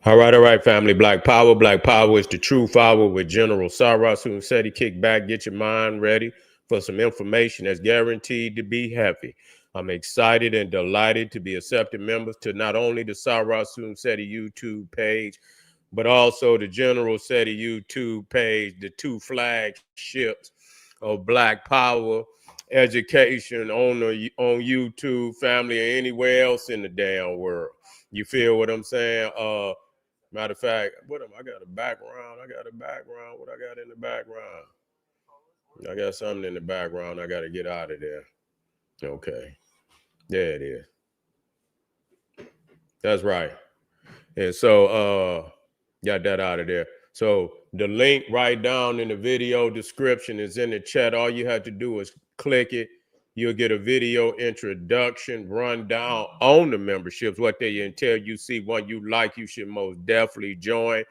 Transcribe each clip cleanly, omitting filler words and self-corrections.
All right, family. Black Power. Black Power is the true power with General Saras who said he kick back, get your mind ready for some information that's guaranteed to be heavy. I'm excited and delighted to be accepted members to not only the Sarah Seti YouTube page, but also the General Seti YouTube page, the two flagships of Black Power education on YouTube, family, or anywhere else in the damn world. You feel what I'm saying? Matter of fact, what am I got a background? I got a background. What I got in the background? I got something in the background. I got to get out of there. Okay. There it is. That's right. And so got that out of there. So the link right down in the video description is in the chat. All you have to do is click it. You'll get a video introduction rundown on the memberships, what they entail. You see one you like, you should most definitely join.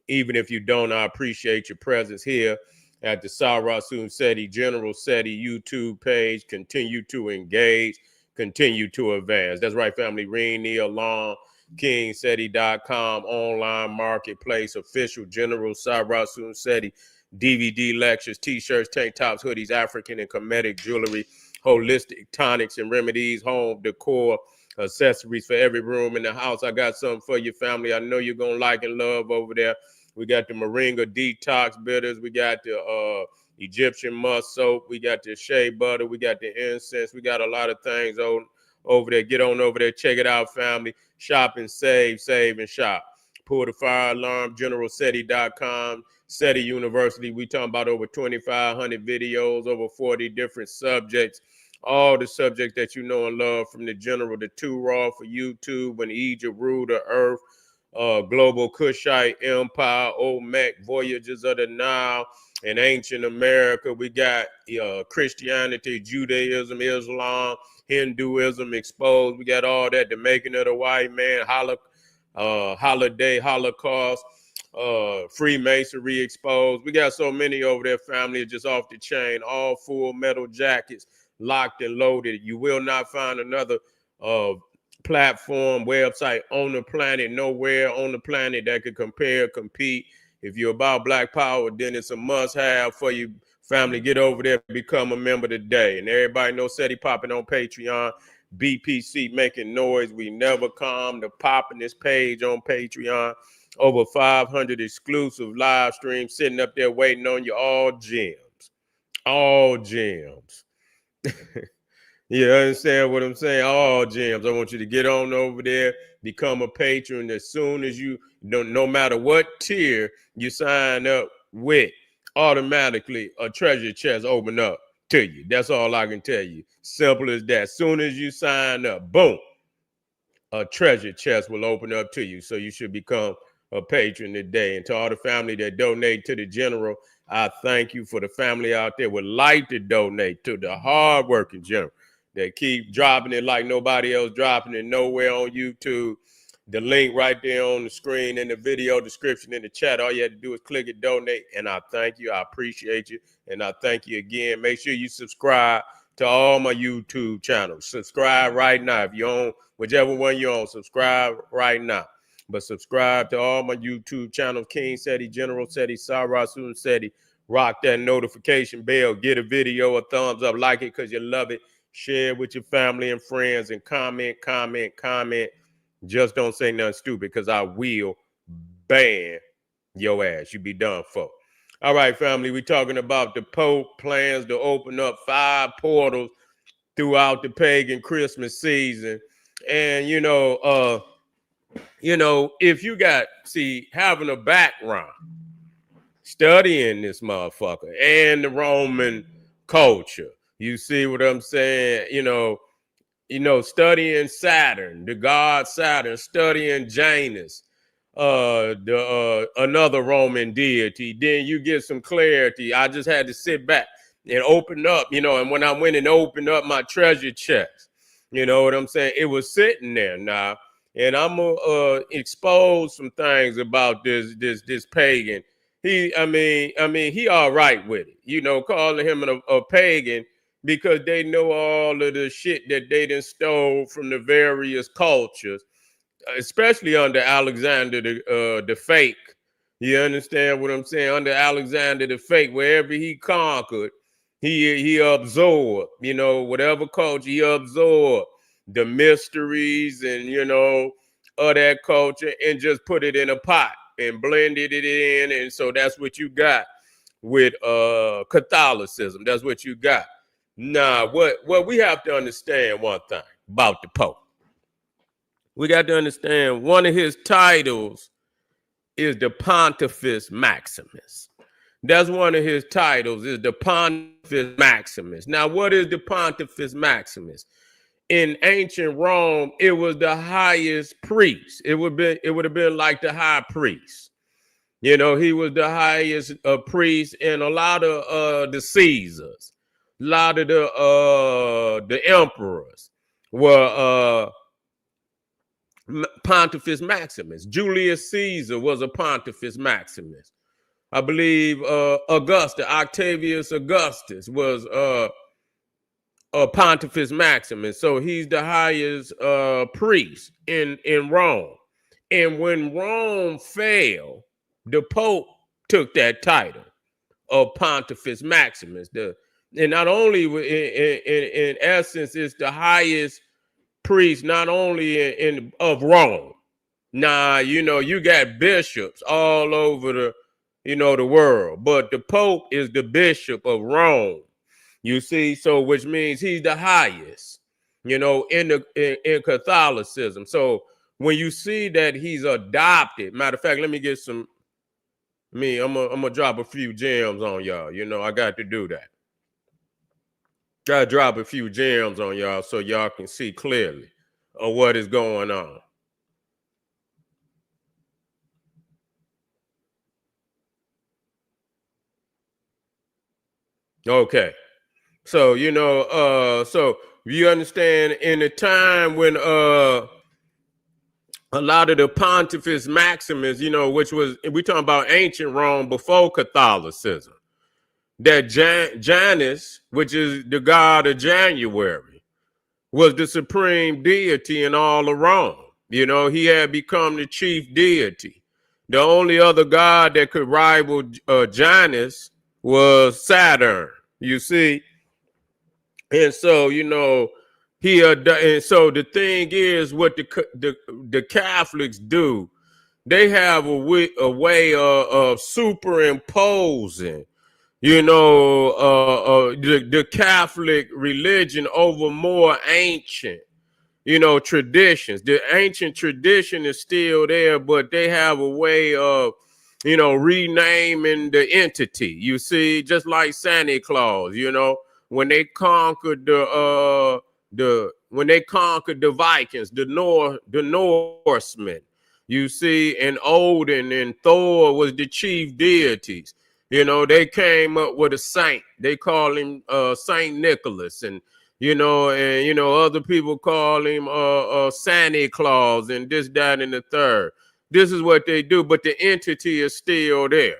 Even if you don't, I appreciate your presence here at the Sarasun Seti General Seti YouTube page. Continue to engage, continue to advance. That's right, family. Ring the alarm. KingSeti.com online marketplace, official General Sarasun Seti DVD lectures, t-shirts, tank tops, hoodies, African and Kemetic jewelry, holistic tonics and remedies, home decor, accessories for every room in the house. I got something for your family. I know you're gonna like and love over there. We got the Moringa detox bitters. We got the Egyptian musk soap. We got the shea butter. We got the incense. We got a lot of things over there. Get on over there. Check it out, family. Shop and save and shop. Pull the fire alarm, generalseti.com, SETI University. We talking about over 2,500 videos, over 40 different subjects. All the subjects that you know and love, from the general, the two raw for YouTube, when Egypt ruled the earth, global Kushite Empire, Olmec, Voyages of the Nile, and ancient America. We got Christianity, Judaism, Islam, Hinduism exposed. We got all that, the making of the white man, holiday, Holocaust, Freemasonry exposed. We got so many over there, family, just off the chain, all full metal jackets, locked and loaded. You will not find another platform, website on the planet, nowhere on the planet that could compete. If you're about Black Power, then it's a must-have for you, family. Get over there, become a member today. And everybody knows SETI popping on Patreon, BPC making noise. We never calm the popping this page on Patreon. Over 500 exclusive live streams sitting up there waiting on you. All gems. All gems. You understand what I'm saying? All gems. I want you to get on over there, become a patron as soon as you, no matter what tier you sign up with, automatically a treasure chest open up to you. That's all I can tell you. Simple as that. As soon as you sign up, boom, a treasure chest will open up to you. So you should become a patron today. And to all the family that donate to the general, I thank you. For the family out there would like to donate to the hardworking general that keep dropping it like nobody else dropping it nowhere on YouTube. The link right there on the screen in the video description in the chat. All you have to do is click it, donate, and I thank you. I appreciate you, and I thank you again. Make sure you subscribe to all my YouTube channels. Subscribe right now. If you're on whichever one you're on, subscribe right now. But subscribe to all my YouTube channels, King Seti, General Seti, Sarasun Seti. Rock that notification bell. Get a video a thumbs up. Like it because you love it. Share it with your family and friends, and comment. Just don't say nothing stupid, because I will ban your ass. You be done for. All right, family, we're talking about the Pope plans to open up 5 portals throughout the pagan Christmas season. And, if you got, having a background, studying this motherfucker and the Roman culture, you see what I'm saying? Studying Saturn, the god Saturn, studying Janus, another Roman deity, then you get some clarity. I just had to sit back and open up, and when I went and opened up my treasure chest, you know what I'm saying? It was sitting there now, and I'm gonna expose some things about this pagan. He all right with it, calling him a pagan, because they know all of the shit that they done stole from the various cultures especially under Alexander the Fake. You understand what I'm saying? Under Alexander the Fake, wherever he conquered, he absorbed, you know, whatever culture he absorbed, the mysteries and, you know, of that culture, and just put it in a pot and blended it in. And so that's what you got with Catholicism. That's what you got. Now, what we have to understand one thing about the Pope. We got to understand one of his titles is the Pontifex Maximus. That's one of his titles, is the Pontifex Maximus. Now, what is the Pontifex Maximus? In ancient Rome, it was the highest priest. It would have been like the high priest. You know, he was the highest priest, and a lot of the Caesars, a lot of the emperors were Pontifex Maximus. Julius Caesar was a Pontifex Maximus. I believe Octavius Augustus was a Pontifex Maximus. So he's the highest priest in Rome. And when Rome fell, the Pope took that title of Pontifex Maximus. And not only in essence, it's the highest priest, not only of Rome. Nah, you know, you got bishops all over the world, but the Pope is the bishop of Rome. You see, so which means he's the highest, you know, in Catholicism. So when you see that he's adopted, matter of fact, let me get some. I'm gonna drop a few gems on y'all. You know, I got to do that. Gotta drop a few gems on y'all so y'all can see clearly of what is going on. Okay. So, you know, so you understand in a time when a lot of the Pontifex Maximus, you know, which was, we talking about ancient Rome before Catholicism, that Janus, which is the god of January, was the supreme deity in all of Rome. You know, he had become the chief deity. The only other god that could rival Janus was Saturn, you see. And so, you know, and so the thing is, what the Catholics do, they have a way of superimposing, you know, the Catholic religion over more ancient, you know, traditions. The ancient tradition is still there, but they have a way of, you know, renaming the entity. You see, just like Santa Claus, you know, when they conquered the Vikings, the Norsemen, you see, and Odin and Thor was the chief deities. You know, they came up with a saint. They call him Saint Nicholas, and other people call him Santa Claus and this, that, and the third. This is what they do, but the entity is still there.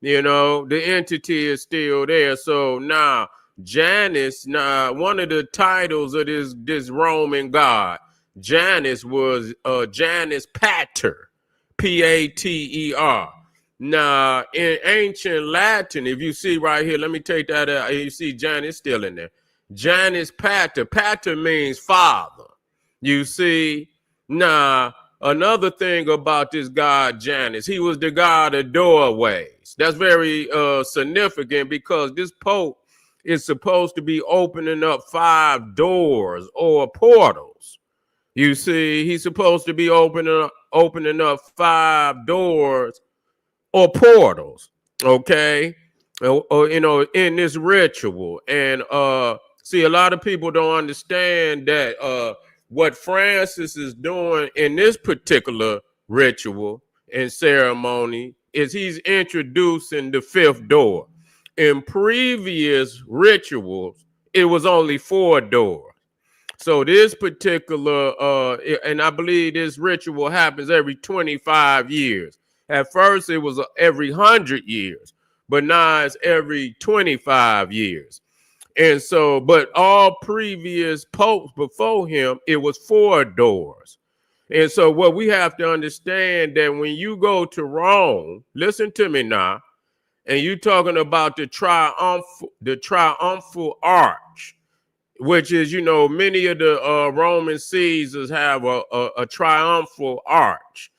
You know, the entity is still there. So now Janus, one of the titles of this Roman god, Janus, was Janus Pater, Pater. Now, in ancient Latin, if you see right here, let me take that out. You see Janus still in there. Janus Pater. Pater means father. You see, now another thing about this god Janus, he was the god of doorways. That's very significant because this Pope is supposed to be opening up 5 doors or portals. You see, he's supposed to be opening up 5 doors or portals, okay? Or you know, in this ritual. And see, a lot of people don't understand that what Francis is doing in this particular ritual and ceremony is he's introducing the 5th door. In previous rituals, it was only 4 doors. So this particular, and I believe this ritual happens every 25 years. At first, it was every 100 years, but now it's every 25 years. And so, but all previous popes before him, it was 4 doors. And so what we have to understand that when you go to Rome, listen to me now, and you talking about the triumphal arch, which is, you know, many of the Roman Caesars have a triumphal arch.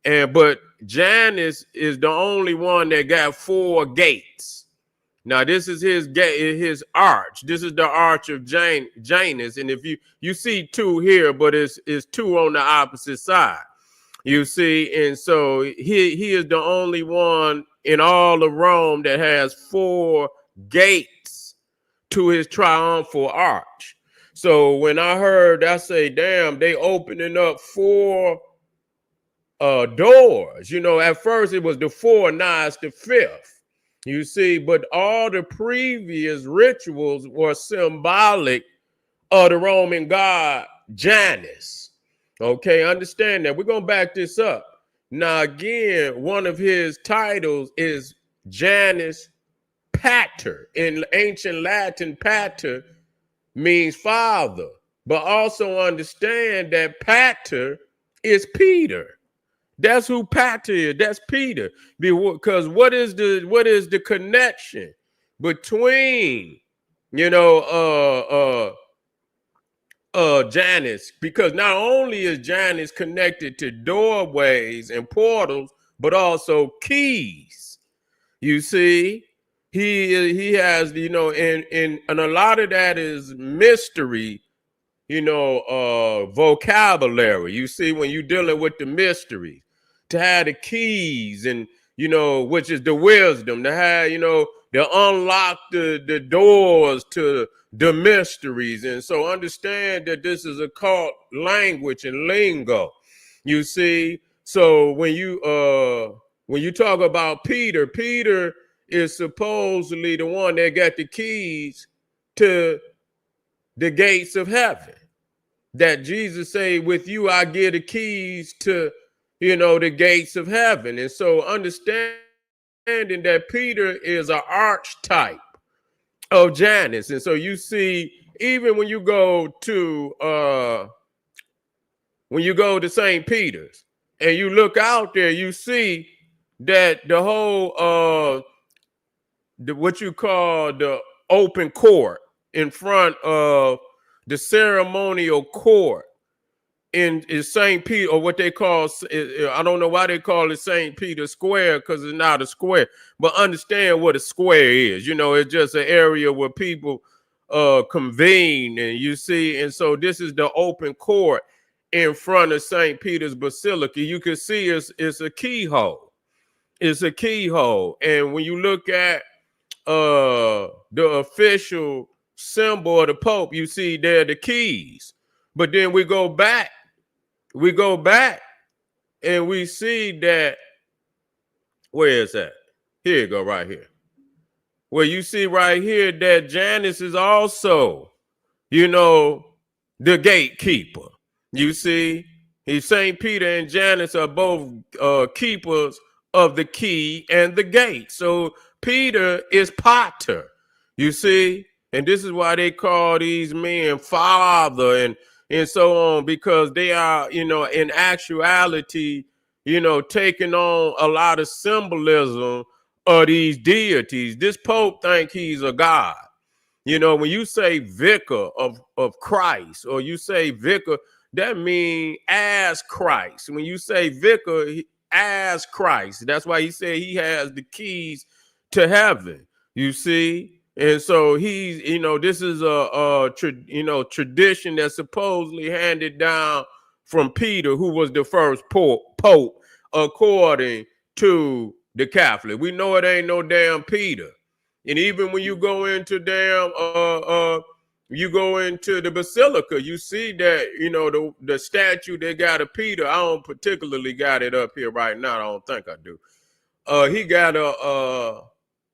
But Janus is the only one that got 4 gates. Now this is his gate, his arch. This is the arch of Janus, and if you see 2 here, but it's 2 on the opposite side. You see, and so he is the only one in all of Rome that has 4 gates to his triumphal arch. So when I heard, I say, damn, they opening up 4 doors. You know, at first it was the 4, now it's the 5th. You see, but all the previous rituals were symbolic of the Roman god Janus. Okay, understand that. We're going to back this up. Now, again, one of his titles is Janus Pater. In ancient Latin, pater means father. But also understand that Pater is Peter. That's who Pater is. That's Peter. Because what is the connection between, you know, Janus? Because not only is Janus connected to doorways and portals, but also keys. You see, he has, you know, and a lot of that is mystery, you know, vocabulary. You see, when you're dealing with the mysteries, to have the keys, and, you know, which is the wisdom, to have, you know, to unlock the doors to the mysteries. And so understand that this is a cult language and lingo. You see, so when you talk about Peter, Peter is supposedly the one that got the keys to the gates of heaven. That Jesus say, with you I give the keys to, you know, the gates of heaven. And so understanding that Peter is an archetype of Janus. And so you see, even when you go to St. Peter's and you look out there, you see that the whole what you call the open court in front of the ceremonial court is St. Peter, or what they call, I don't know why they call it St. Peter Square, because it's not a square, but understand what a square is. You know, it's just an area where people convene, and you see, and so this is the open court in front of St. Peter's Basilica. You can see it's a keyhole. It's a keyhole. And when you look at the official symbol of the Pope, you see there the keys. But then we go back and we see that, where is that? Here you go, right here. Well, you see right here that Janus is also, you know, the gatekeeper. You see, St. Peter and Janus are both keepers of the key and the gate. So Peter is Pater, you see, and this is why they call these men father and so on, because they are, you know, in actuality, you know, taking on a lot of symbolism of these deities. This Pope think he's a god. You know, when you say vicar of Christ, or you say vicar, that means as Christ. When you say vicar, as Christ, that's why he said he has the keys to heaven, you see. And so he's, you know, this is a tradition that's supposedly handed down from Peter, who was the first pope, according to the Catholic. We know it ain't no damn Peter. And even when you go into you go into the basilica, you see that, you know, the statue they got of Peter. I don't particularly got it up here right now. I don't think I do. He got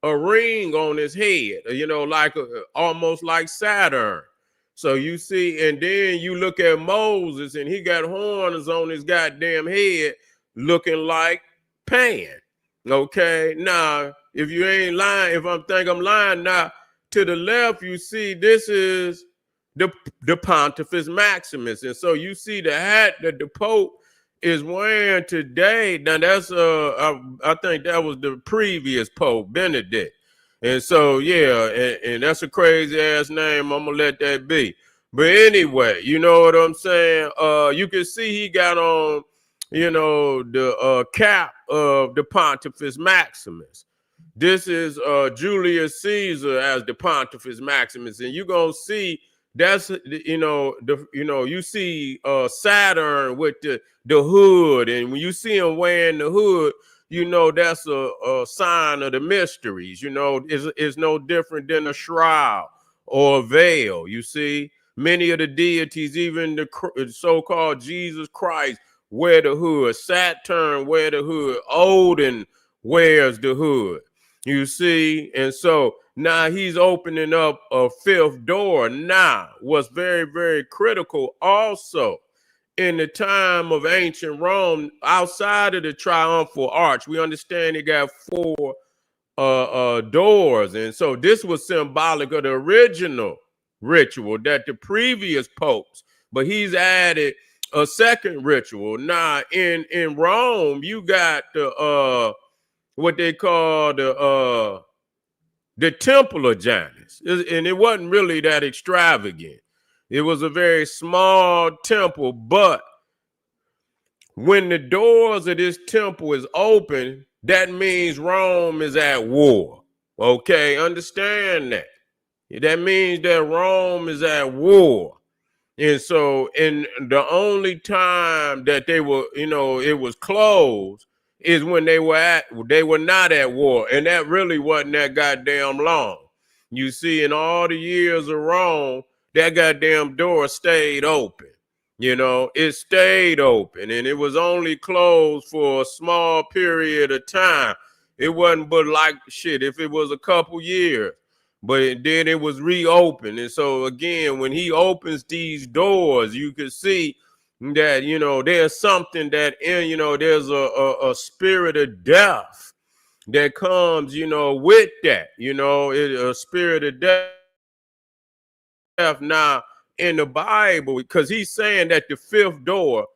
a ring on his head, you know, like almost like Saturn. So you see, and then you look at Moses, and he got horns on his goddamn head, looking like Pan. Okay, now if you ain't lying, if I'm lying, now to the left you see this is the Pontifex Maximus, and so you see the hat that the Pope is wearing today. Now that's I think that was the previous Pope Benedict, and so yeah, and that's a crazy ass name. I'm gonna let that be. But anyway, you know what I'm saying? You can see he got on, the cap of the Pontifex Maximus. This is Julius Caesar as the Pontifex Maximus, and you're gonna see that's you see Saturn with the hood, and when you see him wearing the hood, that's a sign of the mysteries. It's no different than a shroud or a veil. You see, many of the deities, even the so-called Jesus Christ, wear the hood. Saturn wear the hood. Odin wears the hood. You see, and so now he's opening up a fifth door. Now, what's very, very critical also in the time of ancient Rome, outside of the triumphal arch, we understand it got four doors. And so this was symbolic of the original ritual that the previous popes, but he's added a second ritual. Now, in Rome, you got the what they call the Temple of Janus, and it wasn't really that extravagant. It was a very small temple, but when the doors of this temple is open, that means Rome is at war. Okay, understand that. That means that Rome is at war. And so, in the only time that they were, it was closed is when they were not at war. And that really wasn't that goddamn long. You see, in all the years of Rome, that goddamn door stayed open. It stayed open, and it was only closed for a small period of time. It wasn't but like shit if it was a couple years. But then it was reopened. And so again, when he opens these doors, you can see that, there's something that there's a spirit of death that comes, with that, a spirit of death. Now in the Bible, because he's saying that the fifth door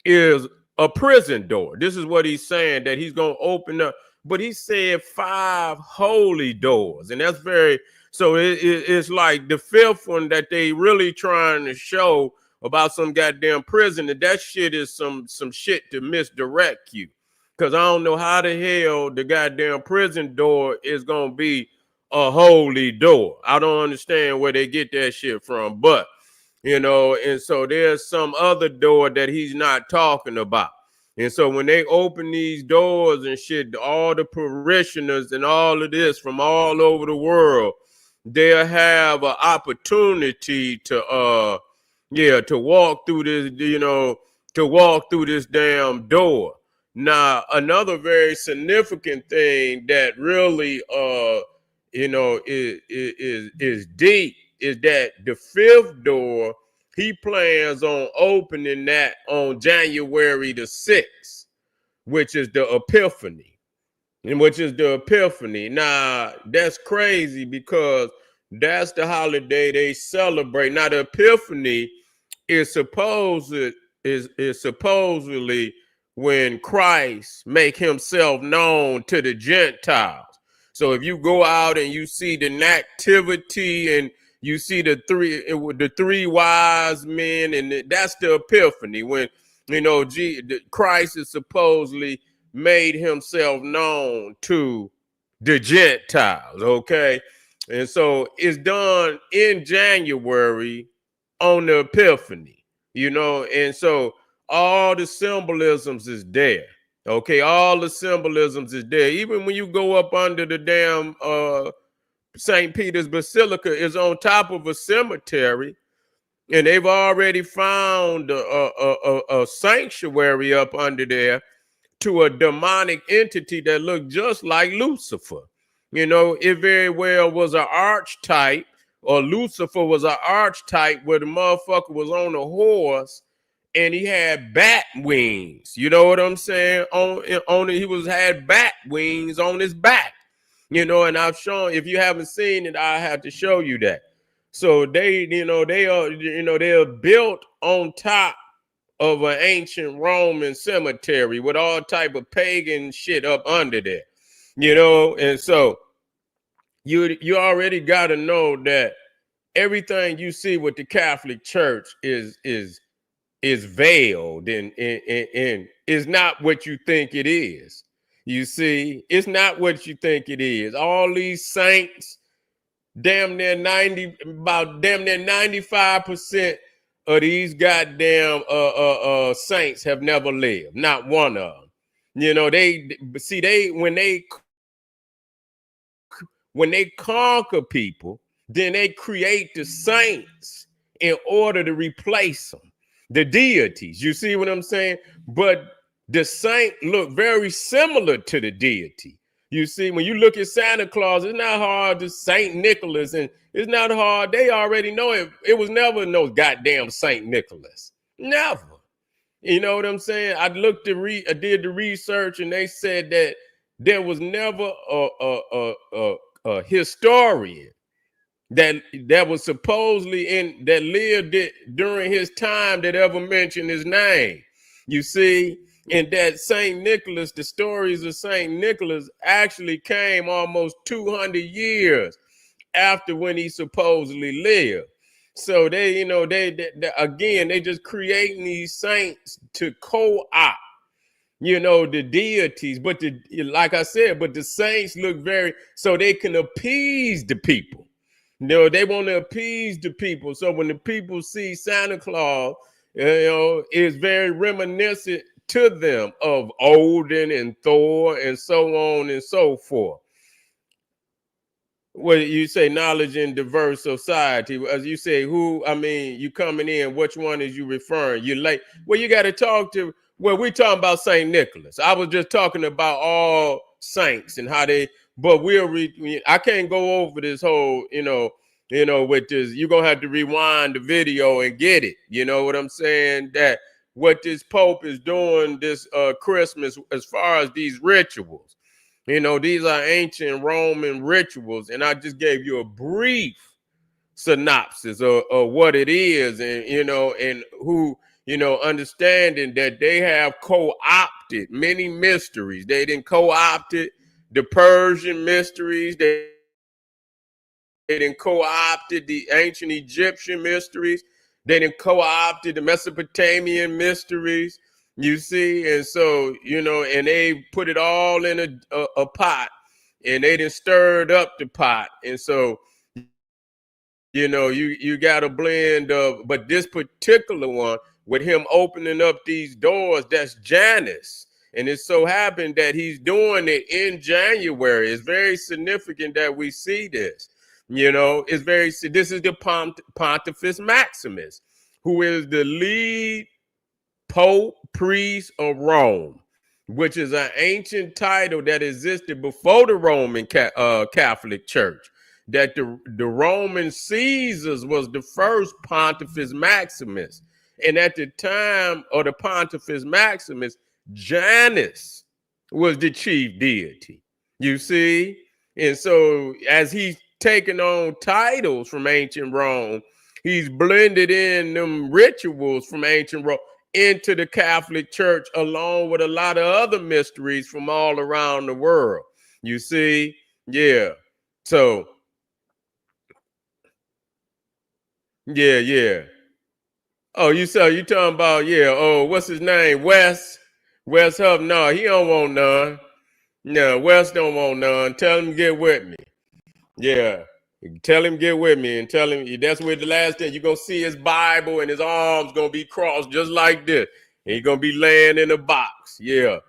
is a prison door. This is what he's saying, that he's going to open up. But he said 5 holy doors. And that's very, so it's like the fifth one that they really trying to show about some goddamn prison. That shit is some shit to misdirect you. Because I don't know how the hell the goddamn prison door is going to be a holy door. I don't understand where they get that shit from. But, and so there's some other door that he's not talking about. And so when they open these doors and shit, all the parishioners and all of this from all over the world, they'll have an opportunity to walk through this, to walk through this damn door. Now, another very significant thing that really is deep is that the fifth door, he plans on opening that on January the 6th, which is the Epiphany. Now, that's crazy because that's the holiday they celebrate. Now, the Epiphany is supposedly when Christ make himself known to the Gentiles. So if you go out and you see the nativity and you see the three wise men, and that's the Epiphany when Christ is supposedly made himself known to the Gentiles. Okay, and so it's done in January on the Epiphany, and so all the symbolisms is there. Okay, all the symbolisms is there. Even when you go up under the damn St. Peter's Basilica is on top of a cemetery, and they've already found a sanctuary up under there to a demonic entity that looked just like Lucifer. It very well was an archetype, or Lucifer was an archetype where the motherfucker was on a horse and he had bat wings. You know what I'm saying? Had bat wings on his back. And I've shown, if you haven't seen it, I have to show you that. So they are built on top of an ancient Roman cemetery with all type of pagan shit up under there, and so you already got to know that everything you see with the Catholic Church is veiled and is not what you think it is. You see, it's not what you think it is. All these saints, damn near 95% of these goddamn saints have never lived. Not one of them. When they conquer people, then they create the saints in order to replace them, the deities. You see what I'm saying? But the saint look very similar to the deity. You see, when you look at Santa Claus, it's not hard to Saint Nicholas, and it's not hard. They already know it. It was never no goddamn Saint Nicholas. Never. You know what I'm saying? I did the research, and they said that there was never a historian that was supposedly that lived during his time that ever mentioned his name. You see, and that Saint Nicholas, the stories of Saint Nicholas actually came almost 200 years after when he supposedly lived. So they again, they just creating these saints to co-opt, the deities. But like I said, but the saints look so they can appease the people. They want to appease the people. So when the people see Santa Claus, it's very reminiscent to them of Odin and Thor and so on and so forth. Well, you say knowledge in diverse society. As you say, you coming in, which one is you referring? You late? Well, you got to talk to, we're talking about St. Nicholas. I was just talking about all saints and how but I can't go over this whole, with this. You're going to have to rewind the video and get it. You know what I'm saying? That what this Pope is doing this Christmas as far as these rituals. These are ancient Roman rituals, and I just gave you a brief synopsis of what it is, and who, understanding that they have co-opted many mysteries. They didn't co-opted the Persian mysteries. They didn't co-opted the ancient Egyptian mysteries. They didn't co-opted the Mesopotamian mysteries. You see, and so, and they put it all in a pot, and they done stirred up the pot. And so, you got a blend of, but this particular one, with him opening up these doors, that's Janus. And it so happened that he's doing it in January. It's very significant that we see this. This is the Pontifex Maximus, who is the lead Pope Priest of Rome, which is an ancient title that existed before the Roman Catholic Church. That the Roman Caesars was the first Pontifex Maximus. And at the time of the Pontifex Maximus, Janus was the chief deity. You see? And so as he's taking on titles from ancient Rome, he's blended in them rituals from ancient Rome into the Catholic Church, along with a lot of other mysteries from all around the world. You see? Yeah. So, yeah. Oh, you talking about, what's his name? Wes Huff. No, he don't want none. No, Wes don't want none. Tell him to get with me. Yeah. Tell him get with me and tell him that's where the last thing you're going to see his Bible and his arms going to be crossed just like this. And he's going to be laying in a box. Yeah.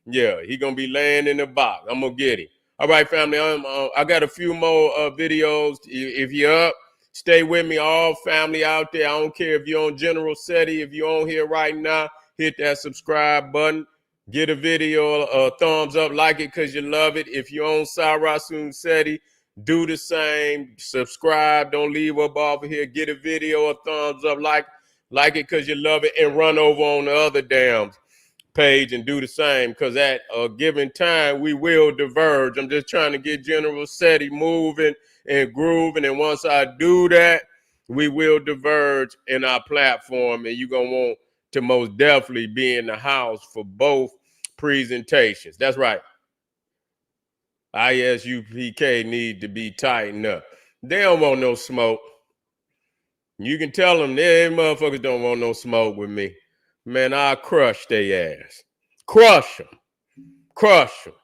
He's going to be laying in a box. I'm going to get him. All right, family. I got a few more videos. If you're up, stay with me. All family out there. I don't care if you're on General SETI. If you're on here right now, hit that subscribe button. Get a video a thumbs up. Like it because you love it. If you're on Sarasun SETI, do the same. Subscribe. Don't leave up off of here. Get a video a thumbs up. Like it because you love it. And run over on the other damn page and do the same, because at a given time we will diverge. I'm just trying to get General SETI moving and grooving, and once I do that, we will diverge in our platform, and you're gonna want to most definitely be in the house for both presentations. That's right. ISUPK need to be tightened up. They don't want no smoke. You can tell them, they motherfuckers don't want no smoke with me. Man, I'll crush their ass. Crush them. Crush them.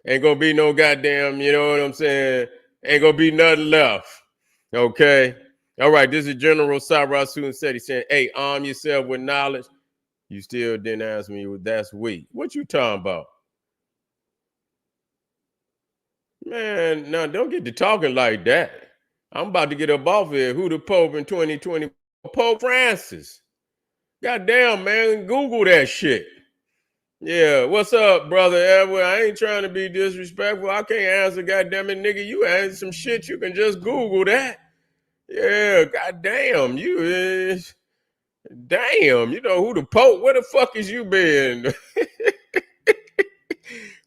Ain't gonna be no goddamn, you know what I'm saying? Ain't gonna be nothing left. Okay? All right, this is General Sarasun said. He said, hey, arm yourself with knowledge. You still didn't ask me, that's weak. What you talking about? Man, now don't get to talking like that. I'm about to get up off here. Who the Pope in 2020? Pope Francis. Goddamn, man, Google that shit. Yeah, what's up, brother Edward? I ain't trying to be disrespectful. I can't answer, goddamn it, nigga. You answer some shit, you can just Google that. Yeah, goddamn, you is. Damn, you know who the Pope? Where the fuck is you been?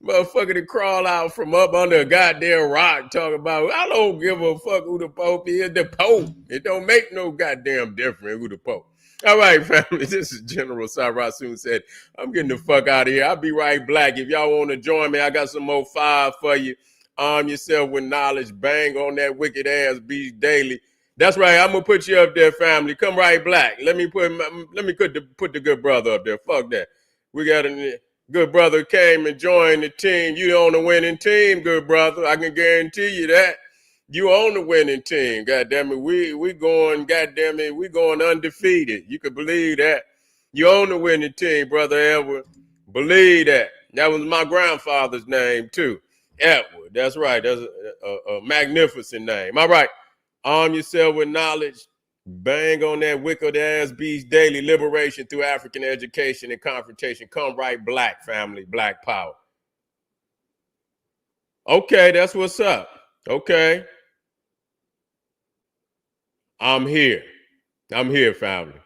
Motherfucker to crawl out from up under a goddamn rock talking about, I don't give a fuck who the Pope is. The Pope. It don't make no goddamn difference who the Pope. All right, family. This is General Sarasun said, I'm getting the fuck out of here. I'll be right back. If y'all want to join me, I got some more fire for you. Arm yourself with knowledge. Bang on that wicked ass beast daily. That's right. I'm gonna put you up there, family. Come right black. Let me put the good brother up there. Fuck that. We got a good brother came and joined the team. You on the winning team, good brother. I can guarantee you that. You on the winning team. God damn it. We going, God damn it, we going undefeated. You can believe that. You on the winning team, brother Edward. Believe that. That was my grandfather's name too. Edward. That's right. That's a magnificent name. All right. Arm yourself with knowledge. Bang on that wicked ass beast daily. Liberation through African education and confrontation. Come right black, family. Black power. Okay, that's what's up. Okay. I'm here. I'm here, family.